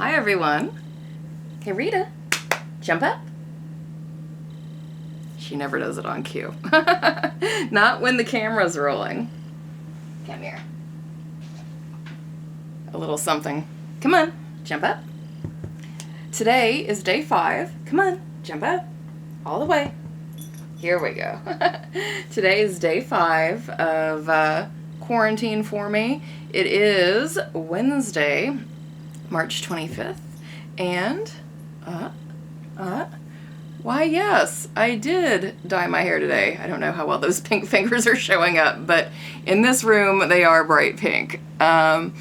Hi everyone. Hey Rita, jump up. She never does it on cue. Not when the camera's rolling. Come here. A little something. Come on, jump up. Today is day 5. Come on, jump up. All the way. Here we go. Today is day 5 of quarantine for me. It is Wednesday, March 25th. And, why yes, I did dye my hair today. I don't know how well those pink fingers are showing up, but in this room they are bright pink. Kind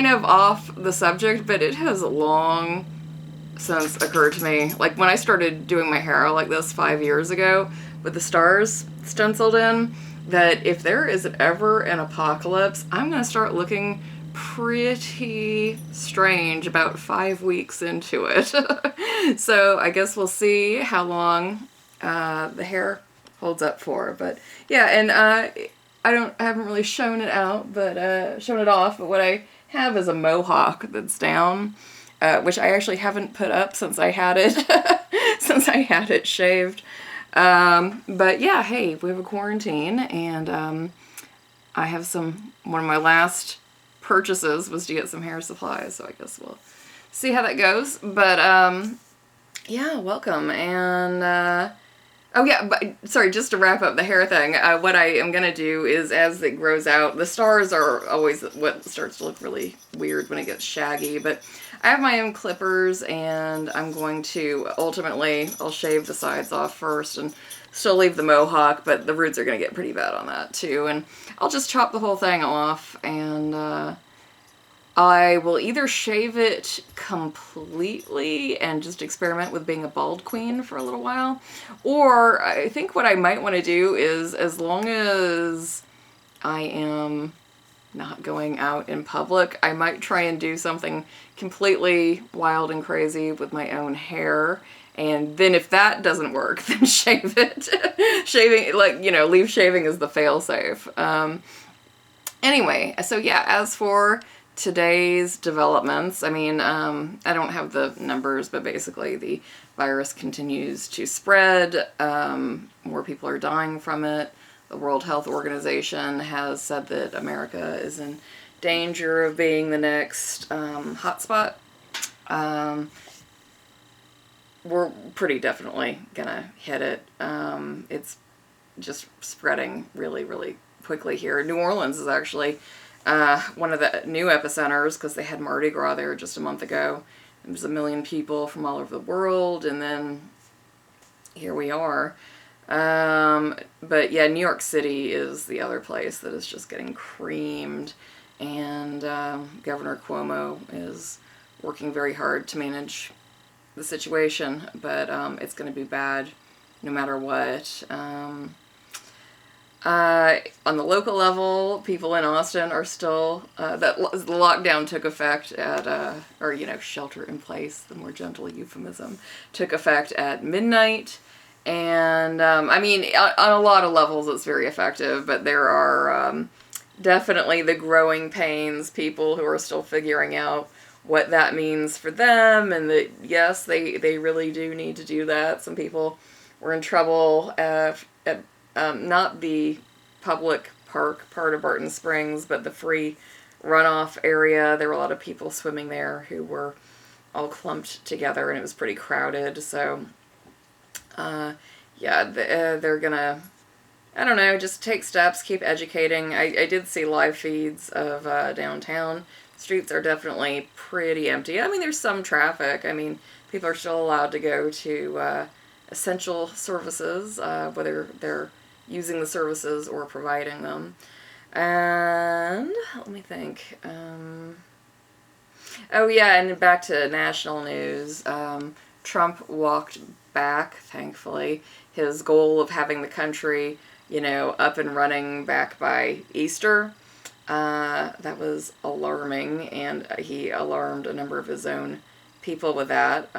of off the subject, but it has long since occurred to me. Like when I started doing my hair like this 5 years ago with the stars stenciled in, that if there is ever an apocalypse, I'm going to start looking pretty strange about 5 weeks into it. So I guess we'll see how long the hair holds up for. But yeah, and I haven't really shown it out, but shown it off. But what I have is a mohawk that's down, which I actually haven't put up since I had it shaved. But yeah, hey, we have a quarantine, and I have one of my last purchases was to get some hair supplies, so I guess we'll see how that goes. But yeah, welcome. And sorry, just to wrap up the hair thing, what I am gonna do is, as it grows out, the stars are always what starts to look really weird when it gets shaggy, but I have my own clippers, and I'm going to ultimately, I'll shave the sides off first and still leave the mohawk, but the roots are going to get pretty bad on that too, and I'll just chop the whole thing off, and I will either shave it completely and just experiment with being a bald queen for a little while, or I think what I might want to do is, as long as I am not going out in public, I might try and do something completely wild and crazy with my own hair, and then if that doesn't work, then shave it. Shaving, leave shaving as the fail-safe. Anyway, so yeah, as for today's developments, I mean, I don't have the numbers, but basically the virus continues to spread. More people are dying from it. The World Health Organization has said that America is in danger of being the next hotspot. We're pretty definitely gonna hit it. It's just spreading really, really quickly here. New Orleans is actually one of the new epicenters, because they had Mardi Gras there just a month ago. There's 1 million people from all over the world, and then here we are. But yeah, New York City is the other place that is just getting creamed, and Governor Cuomo is working very hard to manage the situation, but it's going to be bad no matter what. On the local level, people in Austin are still, the lockdown took effect at, shelter in place, the more gentle euphemism, took effect at midnight. And, I mean, on a lot of levels it's very effective, but there are definitely the growing pains, people who are still figuring out what that means for them, and that, yes, they really do need to do that. Some people were in trouble at not the public park part of Barton Springs, but the free runoff area. There were a lot of people swimming there who were all clumped together, and it was pretty crowded, so they're gonna, I don't know, just take steps, keep educating. I did see live feeds of downtown. Streets are definitely pretty empty. I mean, there's some traffic. I mean, people are still allowed to go to essential services, whether they're using the services or providing them. And let me think. And back to national news. Trump walked back, thankfully, his goal of having the country, up and running back by Easter. That was alarming, and he alarmed a number of his own people with that.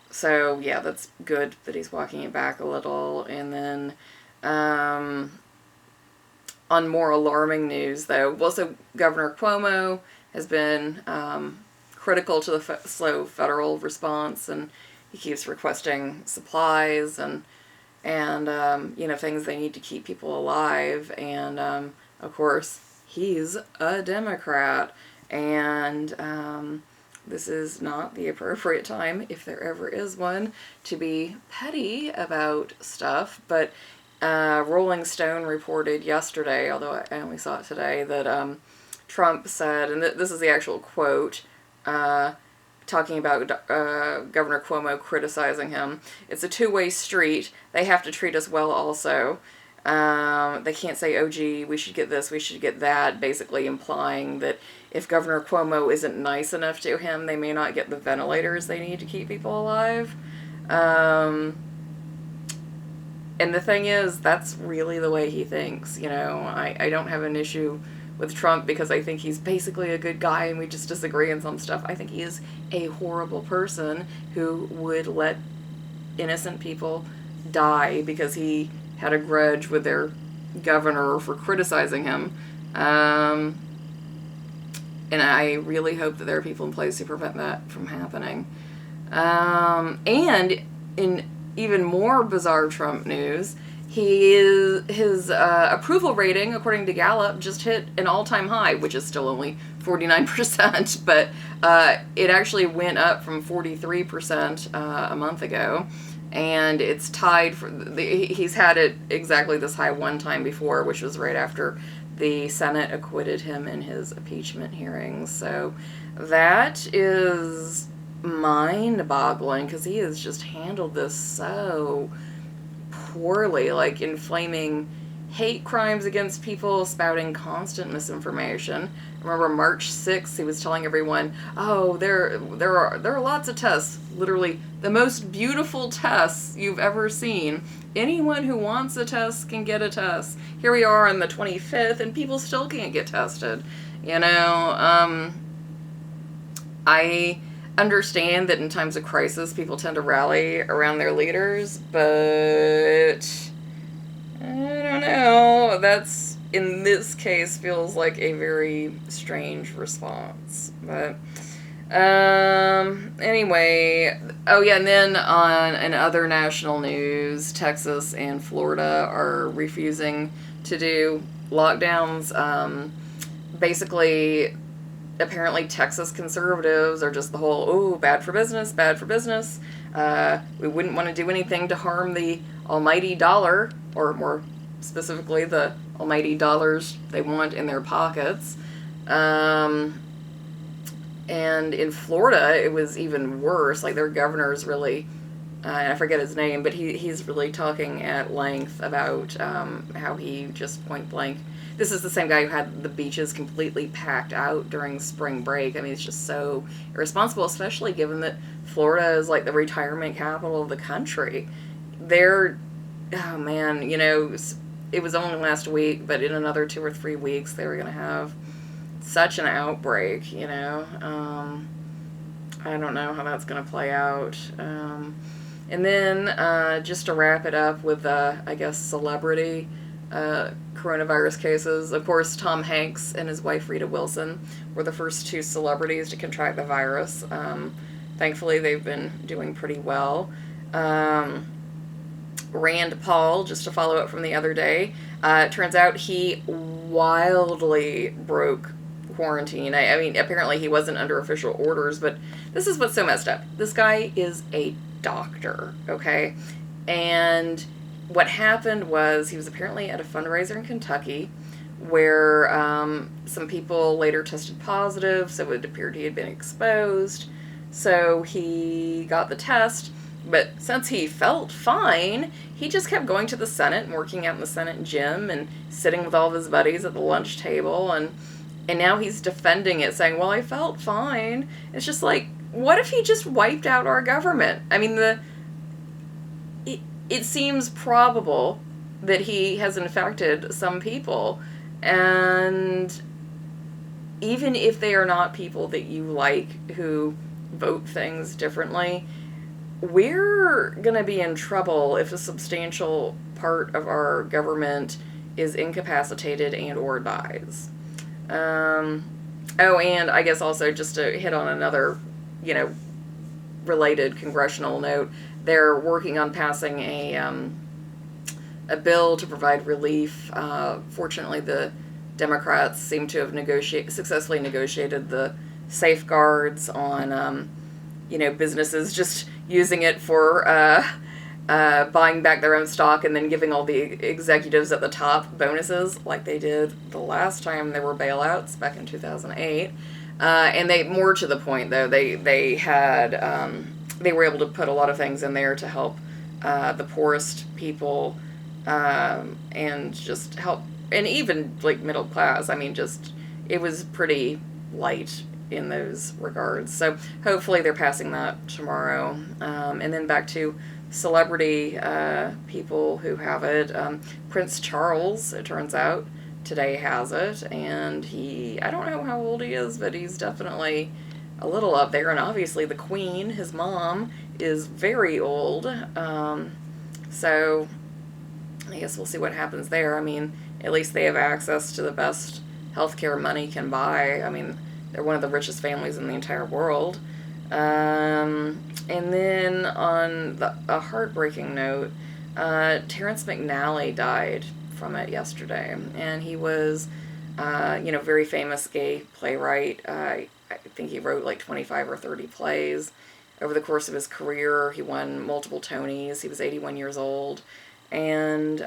So yeah, that's good that he's walking it back a little. And then on more alarming news, though, so Governor Cuomo has been critical to the slow federal response, and he keeps requesting supplies and things they need to keep people alive. And of course, he's a Democrat, and this is not the appropriate time, if there ever is one, to be petty about stuff. But Rolling Stone reported yesterday, although I only saw it today, that Trump said, and this is the actual quote, talking about Governor Cuomo criticizing him, "It's a two-way street. They have to treat us well also. They can't say, oh, gee, we should get this, we should get that," basically implying that if Governor Cuomo isn't nice enough to him, they may not get the ventilators they need to keep people alive. And the thing is, that's really the way he thinks. I don't have an issue with Trump because I think he's basically a good guy and we just disagree on some stuff. I think he is a horrible person who would let innocent people die because he had a grudge with their governor for criticizing him. And I really hope that there are people in place to prevent that from happening. And in even more bizarre Trump news, his approval rating, according to Gallup, just hit an all-time high, which is still only 49%, but it actually went up from 43% a month ago, and it's tied for he's had it exactly this high one time before, which was right after the Senate acquitted him in his impeachment hearings. So that is mind-boggling, because he has just handled this so poorly, like inflaming hate crimes against people, spouting constant misinformation. Remember March 6th, he was telling everyone, oh, there are lots of tests, literally the most beautiful tests you've ever seen. Anyone who wants a test can get a test. Here we are on the 25th, and people still can't get tested. I understand that in times of crisis, people tend to rally around their leaders, but I don't know. That's, in this case, feels like a very strange response. But anyway, oh yeah, and then in other national news, Texas and Florida are refusing to do lockdowns. Basically, apparently Texas conservatives are just the whole, bad for business. We wouldn't want to do anything to harm the almighty dollar, or more specifically, the almighty dollars they want in their pockets. And in Florida, it was even worse. Like, their governor's really, I forget his name, but he's really talking at length about how he just point blank. This is the same guy who had the beaches completely packed out during spring break. I mean, it's just so irresponsible, especially given that Florida is like the retirement capital of the country. It was only last week, but in another 2 or 3 weeks, they were going to have such an outbreak, I don't know how that's going to play out. And then, just to wrap it up with, celebrity coronavirus cases. Of course, Tom Hanks and his wife Rita Wilson were the first 2 celebrities to contract the virus. Thankfully, they've been doing pretty well. Rand Paul, just to follow up from the other day, turns out he wildly broke quarantine. I mean, apparently he wasn't under official orders, but this is what's so messed up. This guy is a doctor, okay? And what happened was he was apparently at a fundraiser in Kentucky where some people later tested positive, so it appeared he had been exposed. So he got the test, but since he felt fine, he just kept going to the Senate and working out in the Senate gym and sitting with all of his buddies at the lunch table, and now he's defending it, saying, well, I felt fine. It's just like, what if he just wiped out our government? I mean, it seems probable that he has infected some people, and even if they are not people that you like who vote things differently, we're going to be in trouble if a substantial part of our government is incapacitated and or dies. Oh, and I guess also just to hit on another, you know, related congressional note, they're working on passing a bill to provide relief. Fortunately, the Democrats seem to have successfully negotiated the safeguards on, businesses just using it for buying back their own stock and then giving all the executives at the top bonuses like they did the last time there were bailouts back in 2008. And they, more to the point though, they had they were able to put a lot of things in there to help the poorest people, and just help, and even like middle class. I mean, just it was pretty light in those regards. So hopefully they're passing that tomorrow. And then back to celebrity people who have it. Prince Charles, it turns out, today has it, and I don't know how old he is, but he's definitely a little up there. And obviously the Queen, his mom, is very old. So I guess we'll see what happens there. I mean, at least they have access to the best healthcare money can buy. I mean, they're one of the richest families in the entire world. And then on a heartbreaking note, Terrence McNally died from it yesterday, and he was, very famous gay playwright. I think he wrote like 25 or 30 plays over the course of his career. He won multiple Tonys. He was 81 years old, and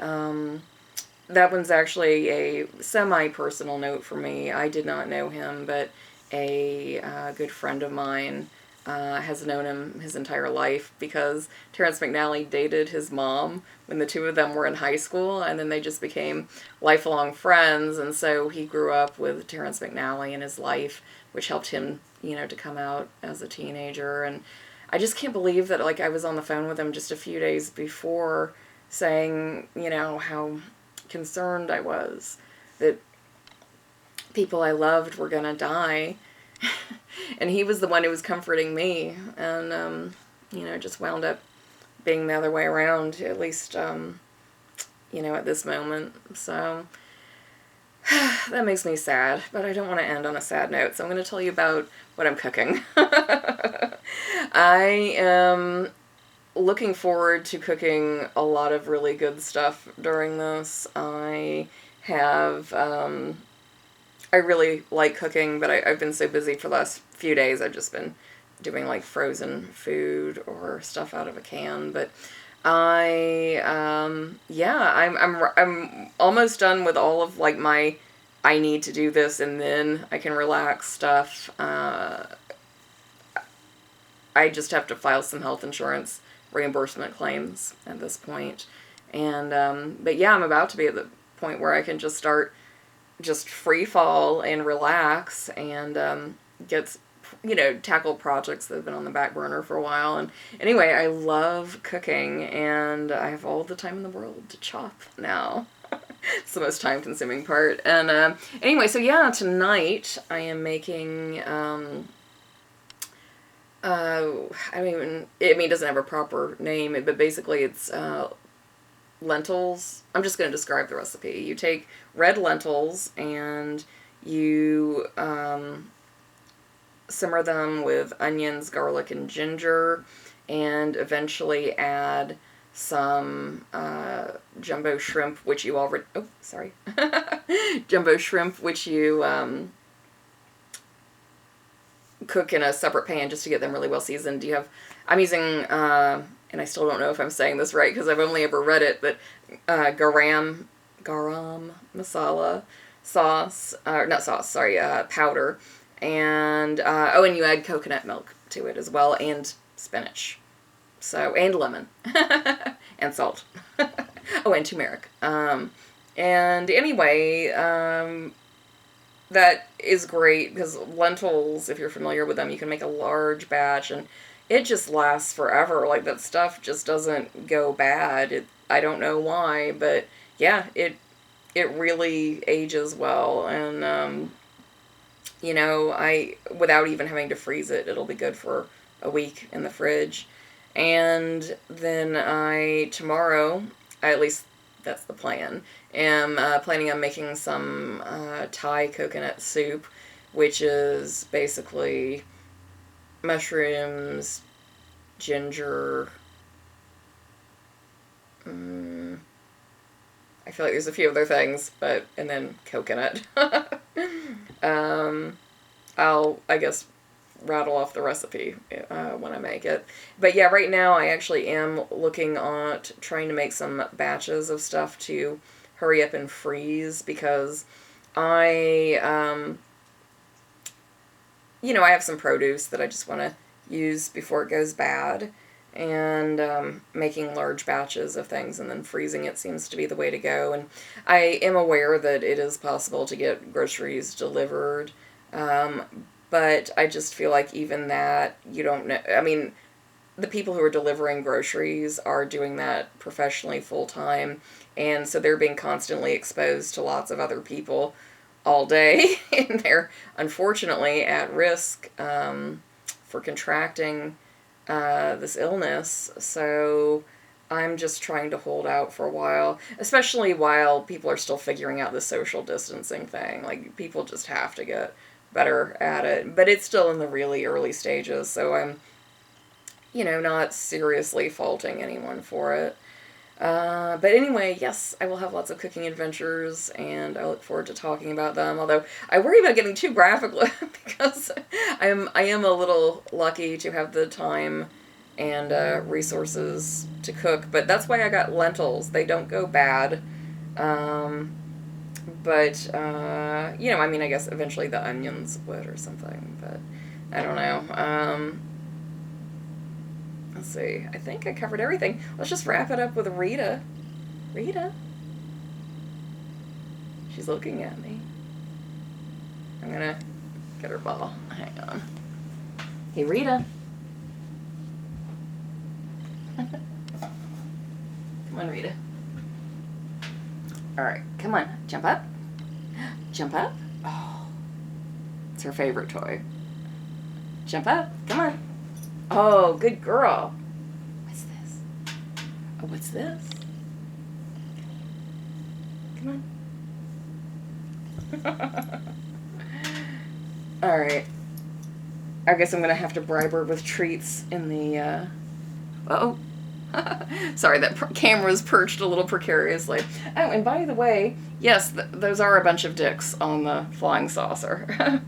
that one's actually a semi-personal note for me. I did not know him, but a good friend of mine has known him his entire life because Terrence McNally dated his mom when the two of them were in high school, and then they just became lifelong friends, and so he grew up with Terrence McNally in his life, which helped him, to come out as a teenager. And I just can't believe that, like, I was on the phone with him just a few days before saying, how concerned I was that people I loved were gonna die. And he was the one who was comforting me, and just wound up being the other way around, at least at this moment. So that makes me sad, but I don't want to end on a sad note, so I'm going to tell you about what I'm cooking. I am looking forward to cooking a lot of really good stuff during this. I really like cooking, but I've been so busy for the last few days. I've just been doing like frozen food or stuff out of a can. But I'm almost done with all of like my I need to do this and then I can relax stuff. I just have to file some health insurance reimbursement claims at this point. And but yeah, I'm about to be at the point where I can just start just free fall and relax and tackle projects that have been on the back burner for a while. And anyway, I love cooking, and I have all the time in the world to chop now. It's the most time consuming part. And anyway, so yeah, tonight I am making it doesn't have a proper name, but basically it's lentils. I'm just going to describe the recipe. You take red lentils and you simmer them with onions, garlic, and ginger, and eventually add some jumbo shrimp, which you already... Oh, sorry. Jumbo shrimp, which you cook in a separate pan just to get them really well seasoned. I'm using... and I still don't know if I'm saying this right because I've only ever read it, but garam masala sauce, powder, and and you add coconut milk to it as well, and spinach, and lemon, and salt, and turmeric. And anyway, that is great because lentils, if you're familiar with them, you can make a large batch and it just lasts forever. Like, that stuff just doesn't go bad. I don't know why, but yeah, it really ages well. And, without even having to freeze it, it'll be good for a week in the fridge. And then tomorrow, at least that's the plan, am planning on making some Thai coconut soup. which is basically mushrooms, ginger. I feel like there's a few other things, and then coconut. I guess, rattle off the recipe when I make it. But yeah, right now I actually am looking at trying to make some batches of stuff to hurry up and freeze, because I have some produce that I just want to use before it goes bad, and making large batches of things and then freezing it seems to be the way to go. And I am aware that it is possible to get groceries delivered, but I just feel like even that, you don't know. I mean, the people who are delivering groceries are doing that professionally full time, and so they're being constantly exposed to lots of other people all day, and they're unfortunately at risk for contracting this illness. So I'm just trying to hold out for a while, especially while people are still figuring out the social distancing thing. Like, people just have to get better at it, but it's still in the really early stages, so I'm not seriously faulting anyone for it. But anyway, yes, I will have lots of cooking adventures, and I look forward to talking about them. Although I worry about getting too graphic because I am a little lucky to have the time and resources to cook. But that's why I got lentils. They don't go bad. But I mean, I guess eventually the onions would or something. But I don't know. Let's see. I think I covered everything. Let's just wrap it up with Rita. Rita? She's looking at me. I'm gonna get her ball. Hang on. Hey, Rita. Come on, Rita. Alright, come on. Jump up. Jump up. Oh. It's her favorite toy. Jump up. Come on. Oh, good girl. What's this? Oh, what's this? Come on. Alright. I guess I'm going to have to bribe her with treats in the, Uh-oh. Sorry, that camera's perched a little precariously. Oh, and by the way, yes, those are a bunch of dicks on the flying saucer.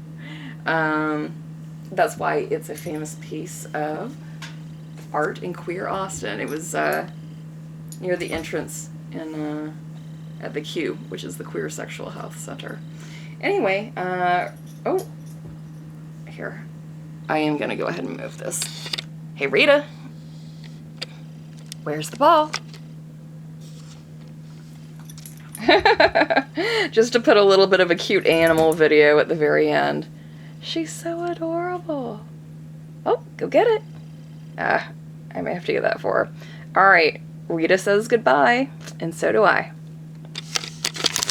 That's why it's a famous piece of art in queer Austin. It was near the entrance in at the Q, which is the Queer Sexual Health Center. Anyway, oh, here. I am going to go ahead and move this. Hey, Rita. Where's the ball? Just to put a little bit of a cute animal video at the very end. She's so adorable. Oh, go get it. I may have to get that for her. All right, Rita says goodbye, and so do I.